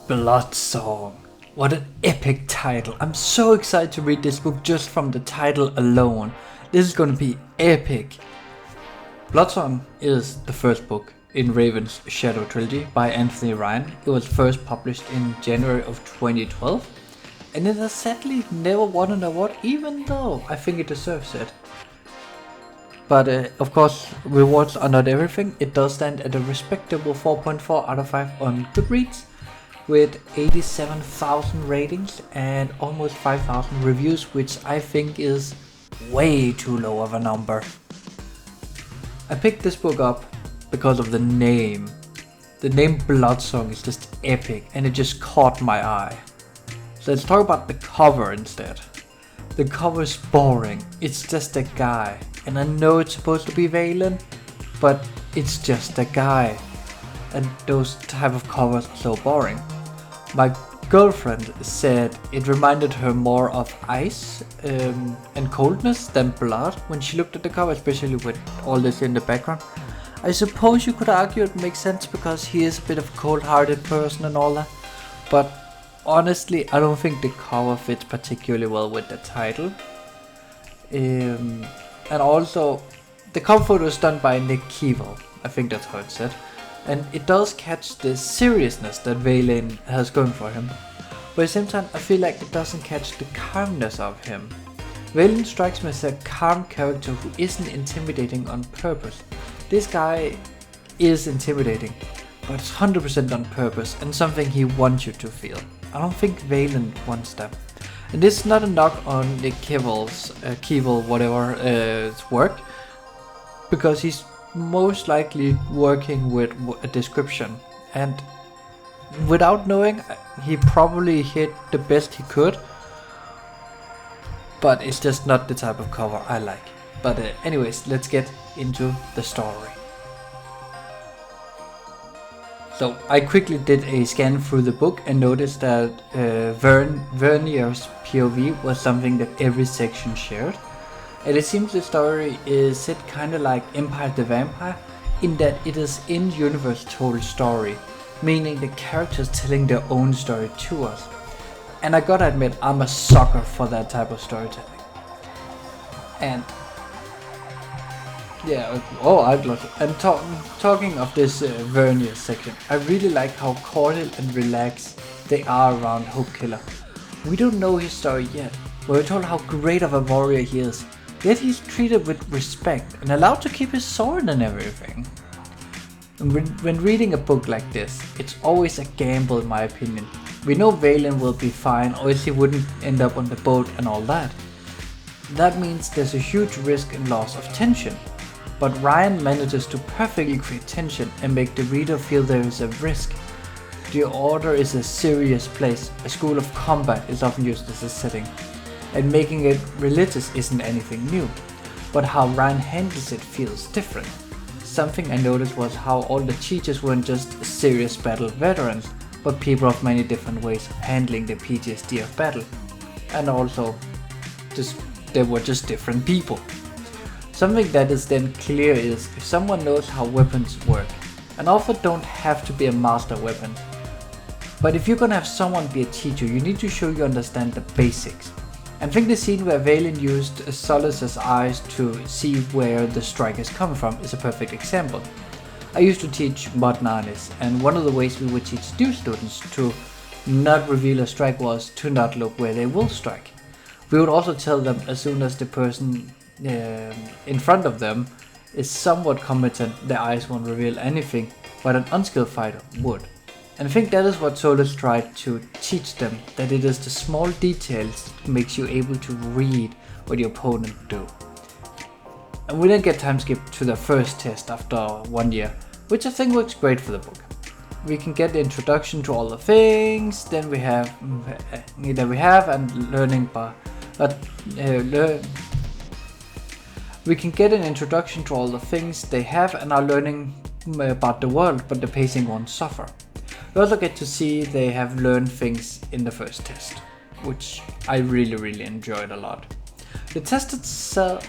Blood Song. What an epic title. I'm so excited to read this book just from the title alone. This is going to be epic. Blood Song is the first book in Raven's Shadow trilogy by Anthony Ryan. It was first published in January of 2012, and it has sadly never won an award, even though I think it deserves it. But of course, rewards are not everything. It does stand at a respectable 4.4 out of 5 on Goodreads, with 87,000 ratings and almost 5,000 reviews, which I think is way too low of a number. I picked this book up because of the name. The name Blood Song is just epic and it just caught my eye. So let's talk about the cover instead. The cover is boring. It's just a guy. And I know it's supposed to be Valen, but it's just a guy. And those type of covers are so boring. My girlfriend said it reminded her more of ice and coldness than blood when she looked at the cover, especially with all this in the background. I suppose you could argue it makes sense because he is a bit of a cold-hearted person and all that, but honestly I don't think the cover fits particularly well with the title. And also the cover photo is done by Nick Keeble, I think that's how it's said. And it does catch the seriousness that Valen has going for him. But at the same time, I feel like it doesn't catch the calmness of him. Valen strikes me as a calm character who isn't intimidating on purpose. This guy is intimidating, but it's 100% on purpose and something he wants you to feel. I don't think Valen wants that. And this is not a knock on Nick Keeble's, work, because he's most likely working with a description, and without knowing, he probably hit the best he could, but it's just not the type of cover I like. But anyways, let's get into the story. So I quickly did a scan through the book and noticed that Vernier's POV was something that every section shared. And it seems the story is set kinda like Empire the Vampire, in that it is in-universe told story, meaning the characters telling their own story to us. And I gotta admit, I'm a sucker for that type of storytelling. And yeah, I've lost it. And talking of this Vernier section, I really like how cordial and relaxed they are around Hope Killer. We don't know his story yet, but we're told how great of a warrior he is. Yet he's treated with respect and allowed to keep his sword and everything. And when reading a book like this, it's always a gamble in my opinion. We know Valen will be fine, or else he wouldn't end up on the boat and all that. That means there's a huge risk and loss of tension. But Ryan manages to perfectly create tension and make the reader feel there is a risk. The Order is a serious place. A school of combat is often used as a setting. And making it religious isn't anything new, but how Ryan handles it feels different. Something I noticed was how all the teachers weren't just serious battle veterans, but people of many different ways of handling the PTSD of battle. And also, they were just different people. Something that is then clear is if someone knows how weapons work, and also don't have to be a master weapon. But if you're gonna have someone be a teacher, you need to show you understand the basics. I think the scene where Valen used Solus's eyes to see where the strike is coming from is a perfect example. I used to teach Modern Arnis, and one of the ways we would teach new students to not reveal a strike was to not look where they will strike. We would also tell them as soon as the person in front of them is somewhat competent, their eyes won't reveal anything, but an unskilled fighter would. And I think that is what Solus tried to teach them, that it is the small details that makes you able to read what your opponent do. And we then get time skip to the first test after 1 year, which I think works great for the book. We can get the introduction to all the things, then we have and learning we can get an introduction to all the things they have and are learning about the world, but the pacing won't suffer. We also get to see they have learned things in the first test, which I really enjoyed a lot. The test itself,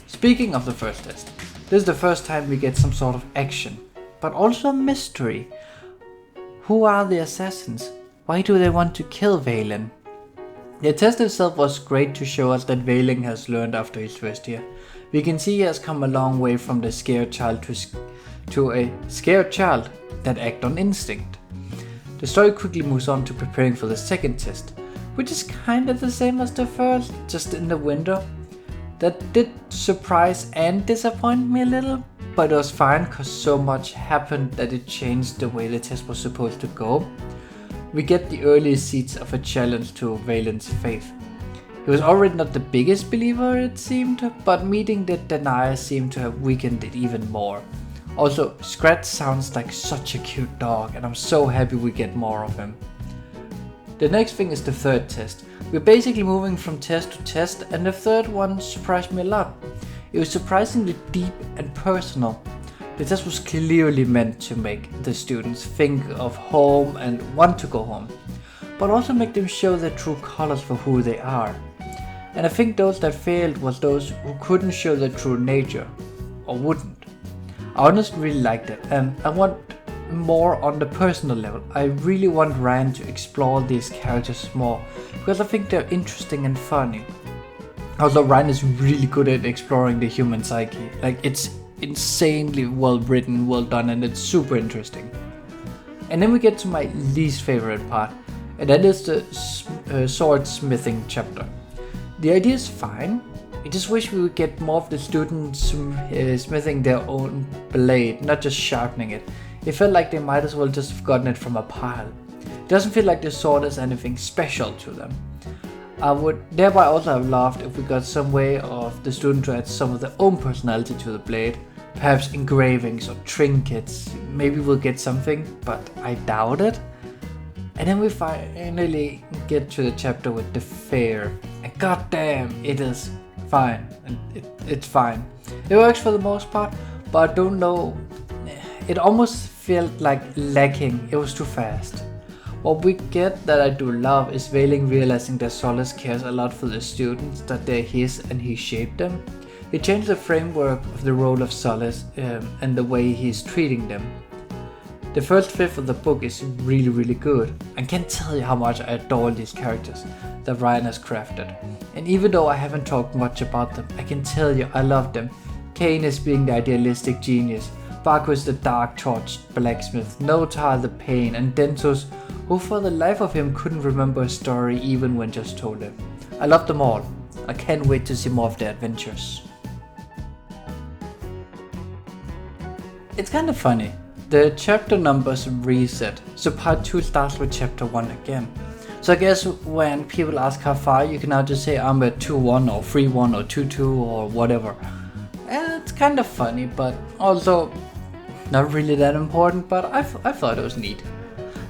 Speaking of the first test, this is the first time we get some sort of action, but also a mystery. Who are the assassins? Why do they want to kill Valen? The test itself was great to show us that Valen has learned after his first year. We can see he has come a long way from the scared child to a scared child that acts on instinct. The story quickly moves on to preparing for the second test, which is kind of the same as the first, just in the winter. That did surprise and disappoint me a little, but it was fine because so much happened that it changed the way the test was supposed to go. We get the early seeds of a challenge to Valen's faith. He was already not the biggest believer, it seemed, but meeting the denier seemed to have weakened it even more. Also, Scratch sounds like such a cute dog, and I'm so happy we get more of him. The next thing is the third test. We're basically moving from test to test, and the third one surprised me a lot. It was surprisingly deep and personal. The test was clearly meant to make the students think of home and want to go home, but also make them show their true colors for who they are. And I think those that failed was those who couldn't show their true nature, or wouldn't. I honestly really liked it, and I want more on the personal level. I really want Ryan to explore these characters more, because I think they're interesting and funny. Also, Ryan is really good at exploring the human psyche. Like, it's insanely well written, well done, and it's super interesting. And then we get to my least favorite part, and that is the sword smithing chapter. The idea is fine. I just wish we would get more of the students smithing their own blade, not just sharpening it. It felt like they might as well just have gotten it from a pile. It doesn't feel like the sword is anything special to them. I would thereby also have loved if we got some way of the student to add some of their own personality to the blade. Perhaps engravings or trinkets. Maybe we'll get something, but I doubt it. And then we finally get to the chapter with the fair. And goddamn, it is fine. It's fine. It works for the most part, but I don't know. It almost felt like lacking. It was too fast. What we get that I do love is Valen realizing that Solace cares a lot for the students, that they're his and he shaped them. It changed the framework of the role of Solace and the way he's treating them. The first fifth of the book is really good. I can't tell you how much I adore these characters that Ryan has crafted. And even though I haven't talked much about them, I can tell you I love them. Kane is being the idealistic genius, Baku is the dark-torched blacksmith, Notar the pain, and Dentos, who for the life of him couldn't remember a story even when just told it. I love them all. I can't wait to see more of their adventures. It's kind of funny. The chapter numbers reset, so part 2 starts with chapter 1 again. So I guess when people ask how far, you can now just say I'm at 2-1 or 3-1 or 2-2 or whatever. And it's kind of funny, but also not really that important, but I thought it was neat.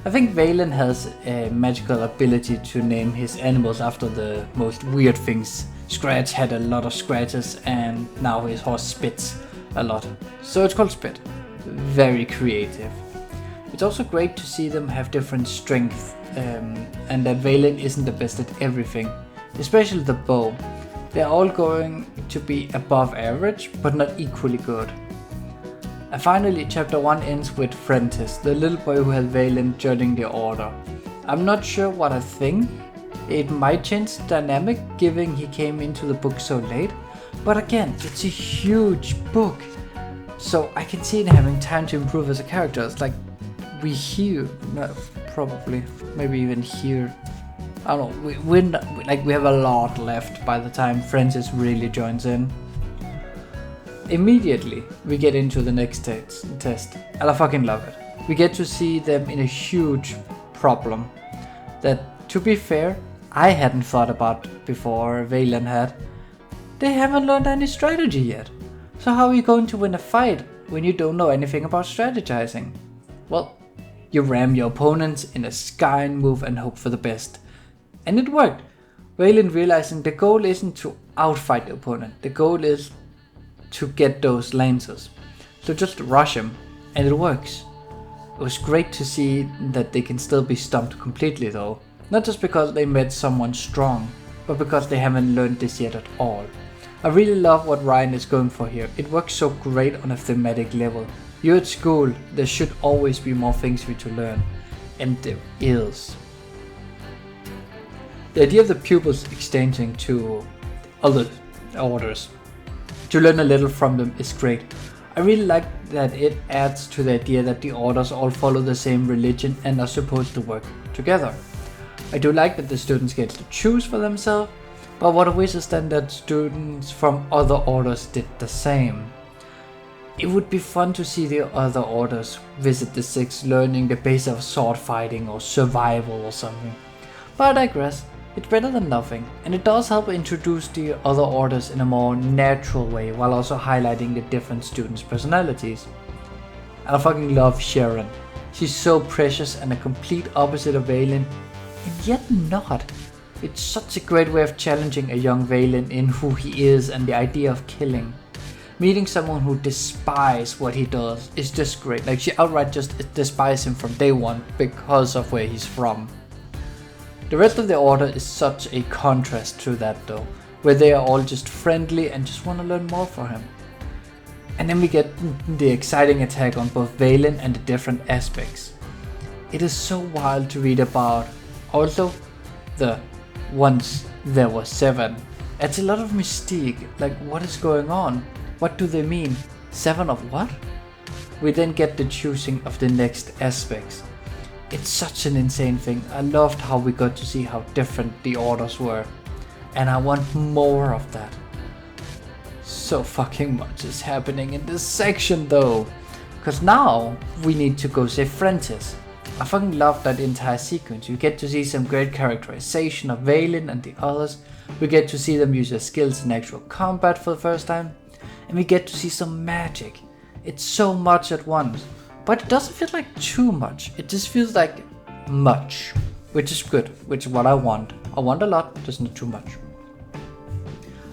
I think Valen has a magical ability to name his animals after the most weird things. Scratch had a lot of scratches and now his horse spits a lot. So it's called Spit. Very creative. It's also great to see them have different strengths and that Valen isn't the best at everything, especially the bow. They're all going to be above average, but not equally good. And finally, chapter 1 ends with Frentis, the little boy who had Valen judging the order. I'm not sure what I think. It might change the dynamic given he came into the book so late, but again, it's a huge book. So I can see it having time to improve as a character. It's like we hear, probably, maybe even here. I don't know, we have a lot left by the time Francis really joins in. Immediately, we get into the next test, and I fucking love it. We get to see them in a huge problem that, to be fair, I hadn't thought about before Valen had. They haven't learned any strategy yet. So how are you going to win a fight when you don't know anything about strategizing? Well, you ram your opponents in a skyline move and hope for the best. And it worked. Valen realizing the goal isn't to outfight the opponent, the goal is to get those lancers. So just rush him, and it works. It was great to see that they can still be stumped completely though. Not just because they met someone strong, but because they haven't learned this yet at all. I really love what Ryan is going for here. It works so great on a thematic level. You're at school, there should always be more things for you to learn. and there is. The idea of the pupils exchanging to other orders to learn a little from them is great. I really like that it adds to the idea that the orders all follow the same religion and are supposed to work together. I do like that the students get to choose for themselves, but what I wish is then that students from other orders did the same. It would be fun to see the other orders visit the Six learning the base of sword fighting or survival or something. But I digress. It's better than nothing, and it does help introduce the other orders in a more natural way while also highlighting the different students' personalities. And I fucking love Sharon. She's so precious and a complete opposite of Valen, and yet not. It's such a great way of challenging a young Valen in who he is and the idea of killing. Meeting someone who despises what he does is just great. Like, she outright just despises him from day one because of where he's from. The rest of the order is such a contrast to that though, where they are all just friendly and just want to learn more from him. And then we get the exciting attack on both Valen and the different aspects. It is so wild to read about. Also, the once there were 7. Adds a lot of mystique, like what is going on? What do they mean? 7 of what? We then get the choosing of the next aspects. It's such an insane thing. I loved how we got to see how different the orders were, and I want more of that. So fucking much is happening in this section though, because now we need to go save Francis. I fucking love that entire sequence. You get to see some great characterization of Valen and the others, we get to see them use their skills in actual combat for the first time, and we get to see some magic. It's so much at once. But it doesn't feel like too much, it just feels like much, which is good, which is what I want. I want a lot, just not too much.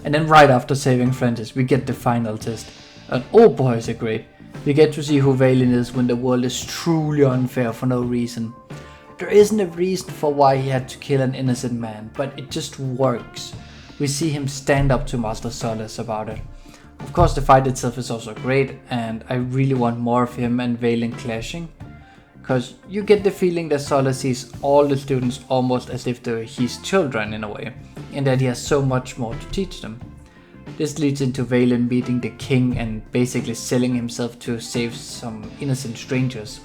And then right after saving Francis, we get the final test, and oh boy is it great. We get to see who Valen is when the world is truly unfair for no reason. There isn't a reason for why he had to kill an innocent man, but it just works. We see him stand up to Master Solas about it. Of course, the fight itself is also great, and I really want more of him and Valen clashing, because you get the feeling that Solas sees all the students almost as if they're his children in a way, and that he has so much more to teach them. This leads into Valen meeting the king and basically selling himself to save some innocent strangers.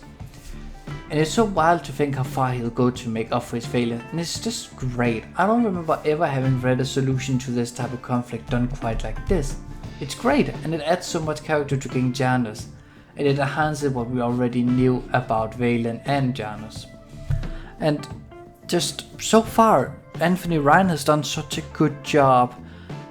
And it's so wild to think how far he'll go to make up for his failure, and it's just great. I don't remember ever having read a solution to this type of conflict done quite like this. It's great, and it adds so much character to King Janus, and it enhances what we already knew about Valen and Janus. And just so far, Anthony Ryan has done such a good job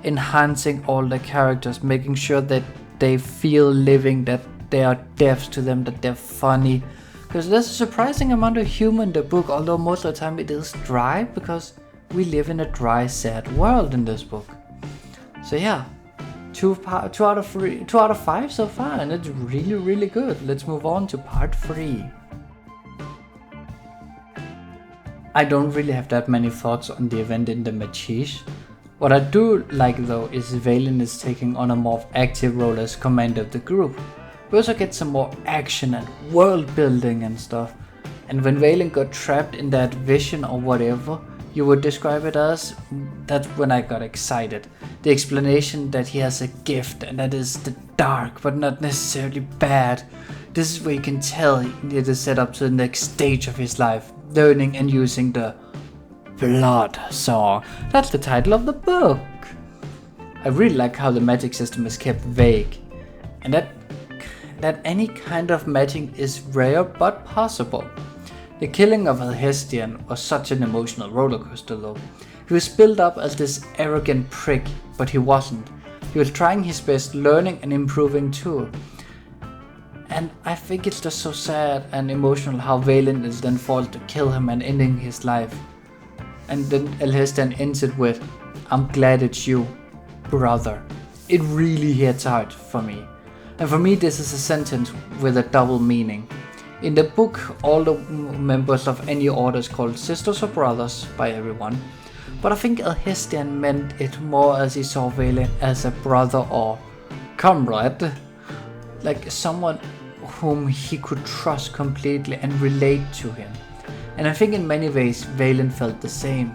enhancing all the characters, making sure that they feel living, that there are depths to them, that they're funny. Because there's a surprising amount of humor in the book, although most of the time it is dry, because we live in a dry, sad world in this book. So yeah. 2 out of 5 so far, and it's really, really good. Let's move on to part 3. I don't really have that many thoughts on the event in the Machish. What I do like though is Valen is taking on a more active role as commander of the group. We also get some more action and world building and stuff. And when Valen got trapped in that vision or whatever you would describe it as, that's when I got excited. The explanation that he has a gift and that is the dark but not necessarily bad. This is where you can tell it is set up to the next stage of his life, learning and using the Blood Song. That's the title of the book. I really like how the magic system is kept vague, and that any kind of magic is rare but possible. The killing of Alhestian was such an emotional rollercoaster though. He was built up as this arrogant prick, but he wasn't. He was trying his best, learning and improving too. And I think it's just so sad and emotional how Valen is then forced to kill him and ending his life. And then Alhestian ends it with, "I'm glad it's you, brother." It really hits hard for me. And for me this is a sentence with a double meaning. In the book, all the members of any order is called sisters or brothers by everyone, but I think Alhestian meant it more as he saw Valen as a brother or comrade, like someone whom he could trust completely and relate to him. And I think in many ways Valen felt the same.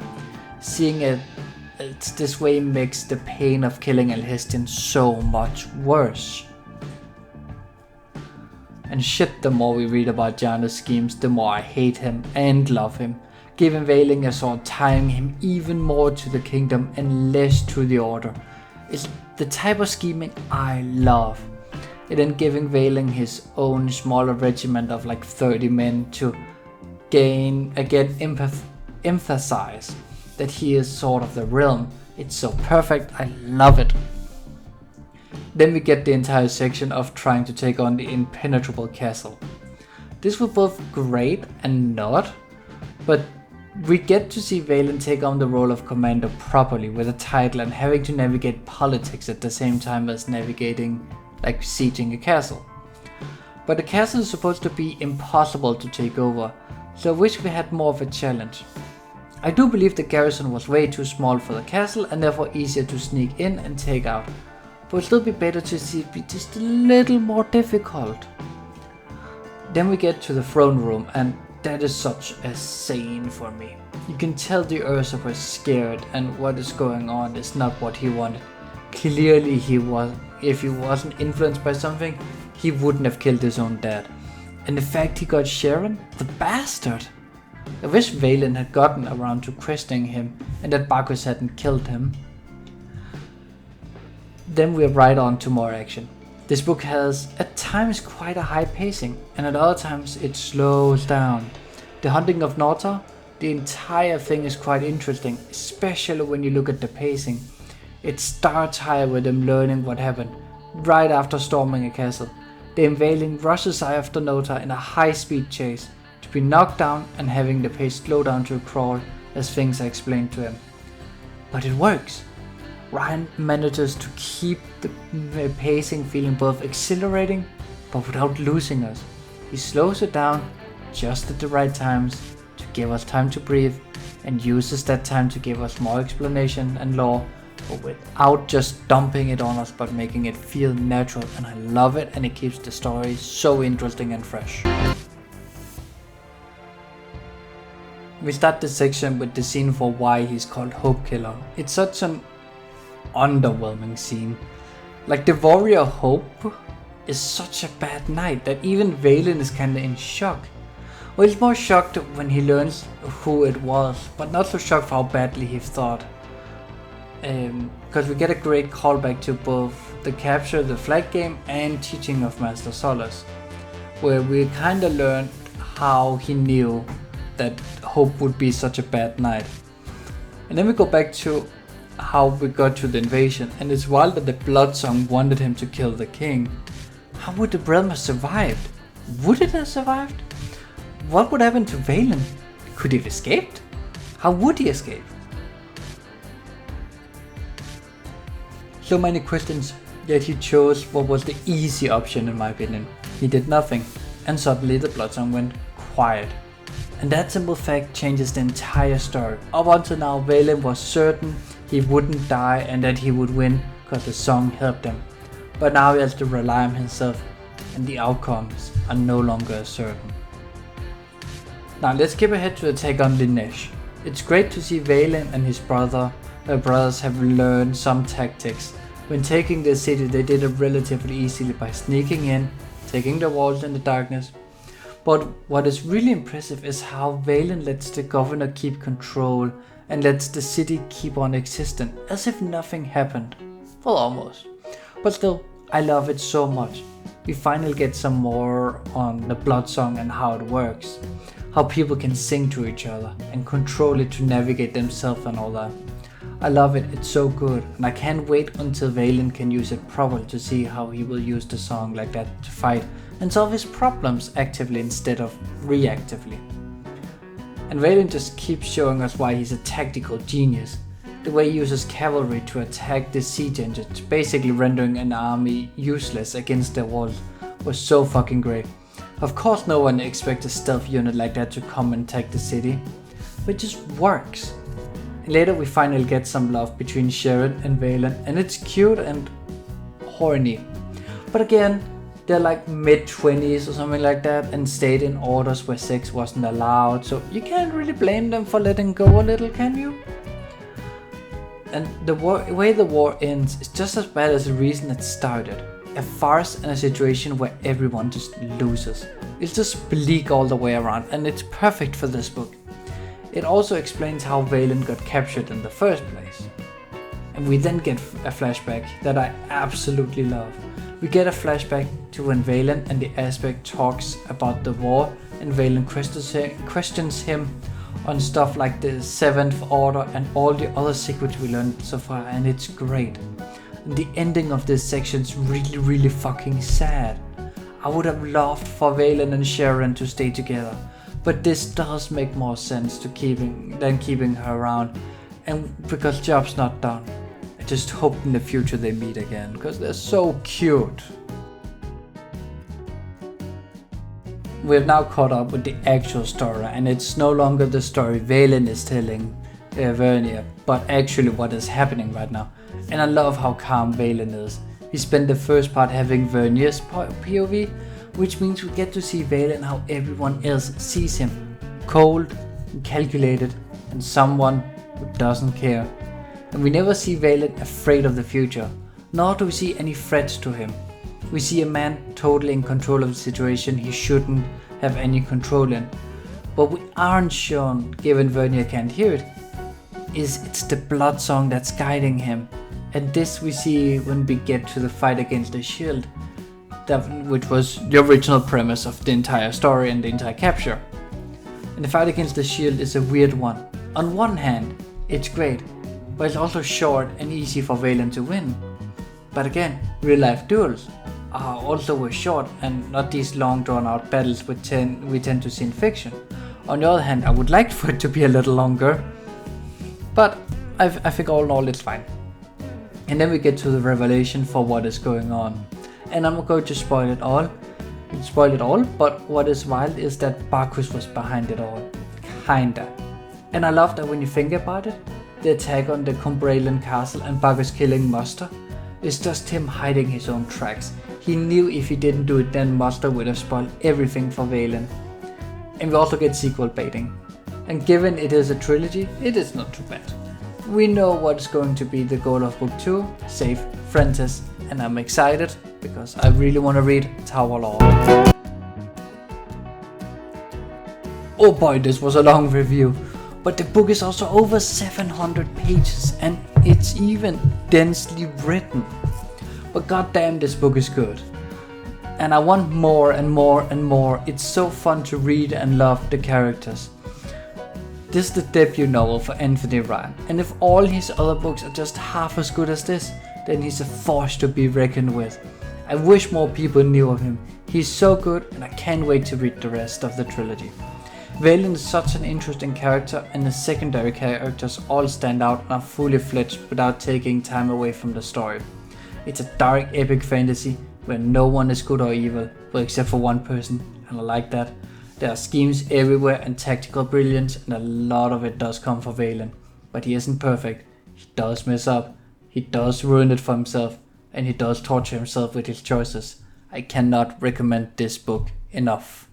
Seeing it this way makes the pain of killing Alhestian so much worse. And shit, the more we read about Gianna's schemes, the more I hate him and love him. Giving Valen a sword, tying him even more to the kingdom and less to the order is the type of scheming I love. And then giving Valen his own smaller regiment of like 30 men to emphasize that he is sort of the realm. It's so perfect, I love it. Then we get the entire section of trying to take on the impenetrable castle. This was both great and not, but we get to see Valen take on the role of commander properly with a title and having to navigate politics at the same time as navigating, like sieging a castle. But the castle is supposed to be impossible to take over, so I wish we had more of a challenge. I do believe the garrison was way too small for the castle and therefore easier to sneak in and take out, but it would still be better to see it be just a little more difficult. Then we get to the throne room, and that is such a scene for me. You can tell the Ursa was scared and what is going on is not what he wanted. Clearly if he wasn't influenced by something, he wouldn't have killed his own dad. And the fact he got Sharon, the bastard. I wish Valen had gotten around to questioning him and that Bacchus hadn't killed him. Then we're right on to more action. This book has at times quite a high pacing and at other times it slows down. The Hunting of Norta, the entire thing is quite interesting, especially when you look at the pacing. It starts high with them learning what happened, right after storming a castle. The Invaling rushes after Nota in a high-speed chase, to be knocked down and having the pace slow down to a crawl as things are explained to him. But it works. Ryan manages to keep the pacing feeling both exhilarating but without losing us. He slows it down just at the right times to give us time to breathe and uses that time to give us more explanation and lore, but without just dumping it on us but making it feel natural, and I love it, and it keeps the story so interesting and fresh. We start this section with the scene for why he's called Hope Killer. It's such an underwhelming scene. Like, the warrior Hope is such a bad knight that even Valen is kinda in shock. Well, he's more shocked when he learns who it was, but not so shocked for how badly he thought. Because we get a great callback to both the capture the flag game and teaching of Master Solace, where we kinda learned how he knew that Hope would be such a bad knight. And then we go back to how we got to the invasion, and it's wild that the Bloodsong wanted him to kill the king. How would the realm have survived? Would it have survived? What would happen to Valen? Could he have escaped? How would he escape? So many questions, yet he chose what was the easy option in my opinion. He did nothing, and suddenly the Bloodsong went quiet. And that simple fact changes the entire story. Up until now, Valen was certain he wouldn't die and that he would win because the song helped him. But now he has to rely on himself, and the outcomes are no longer as certain. Now let's skip ahead to attack on Lineage. It's great to see Valen and his brothers have learned some tactics. When taking the city, they did it relatively easily by sneaking in, taking the walls in the darkness. But what is really impressive is how Valen lets the governor keep control and lets the city keep on existing, as if nothing happened. Well, almost. But still, I love it so much. We finally get some more on the Bloodsong and how it works. How people can sing to each other and control it to navigate themselves and all that. I love it, it's so good, and I can't wait until Valen can use it properly to see how he will use the song like that to fight and solve his problems actively instead of reactively. And Valen just keeps showing us why he's a tactical genius. The way he uses cavalry to attack the siege engines, basically rendering an army useless against their walls, was so fucking great. Of course no one expects a stealth unit like that to come and attack the city, but it just works. And later we finally get some love between Sharon and Valen, and it's cute and horny. But again, They're like mid-20s or something like that, and stayed in orders where sex wasn't allowed, so you can't really blame them for letting go a little, can you? And the way the war ends is just as bad as the reason it started. A farce and a situation where everyone just loses. It's just bleak all the way around, and it's perfect for this book. It also explains how Valen got captured in the first place. And we then get a flashback that I absolutely love. We get a flashback to when Valen and the Aspect talks about the war, and Valen questions him on stuff like the 7th Order and all the other secrets we learned so far, and it's great. And the ending of this section is really fucking sad. I would have loved for Valen and Sharon to stay together, but this does make more sense than keeping her around, and because job's not done. I just hope in the future they meet again, because they're so cute. We've now caught up with the actual story, and it's no longer the story Valen is telling Vernia, but actually what is happening right now. And I love how calm Valen is. We spent the first part having Vernia's POV, which means we get to see Valen how everyone else sees him. Cold, calculated, and someone who doesn't care. And we never see Valen afraid of the future, nor do we see any threats to him. We see a man totally in control of the situation he shouldn't have any control in. But we aren't shown, given Vernia can't hear it, it's the blood song that's guiding him. And this we see when we get to the fight against the shield, which was the original premise of the entire story and the entire capture. And the fight against the shield is a weird one. On one hand, it's great, but it's also short and easy for Valen to win. But again, real life duels are also short and not these long drawn out battles we tend to see in fiction. On the other hand, I would like for it to be a little longer, but I think all in all it's fine. And then we get to the revelation for what is going on. And I'm not going to spoil it all, but what is wild is that Bacchus was behind it all. Kinda. And I love that when you think about it, the attack on the Cumbraelan castle and Bacchus killing Muster is just him hiding his own tracks. He knew if he didn't do it, then Muster would have spoiled everything for Valen. And we also get sequel baiting. And given it is a trilogy, it is not too bad. We know what's going to be the goal of book 2, save Francis, and I'm excited because I really want to read Tower Lord. Oh boy, this was a long review, but the book is also over 700 pages and it's even densely written. But goddamn, this book is good. And I want more and more and more. It's so fun to read and love the characters. This is the debut novel for Anthony Ryan, and if all his other books are just half as good as this, then he's a force to be reckoned with. I wish more people knew of him. He's so good and I can't wait to read the rest of the trilogy. Valen is such an interesting character and the secondary characters all stand out and are fully fledged without taking time away from the story. It's a dark epic fantasy where no one is good or evil, well, except for one person, and I like that. There are schemes everywhere and tactical brilliance, and a lot of it does come from Valen. But he isn't perfect. He does mess up. He does ruin it for himself. And he does torture himself with his choices. I cannot recommend this book enough.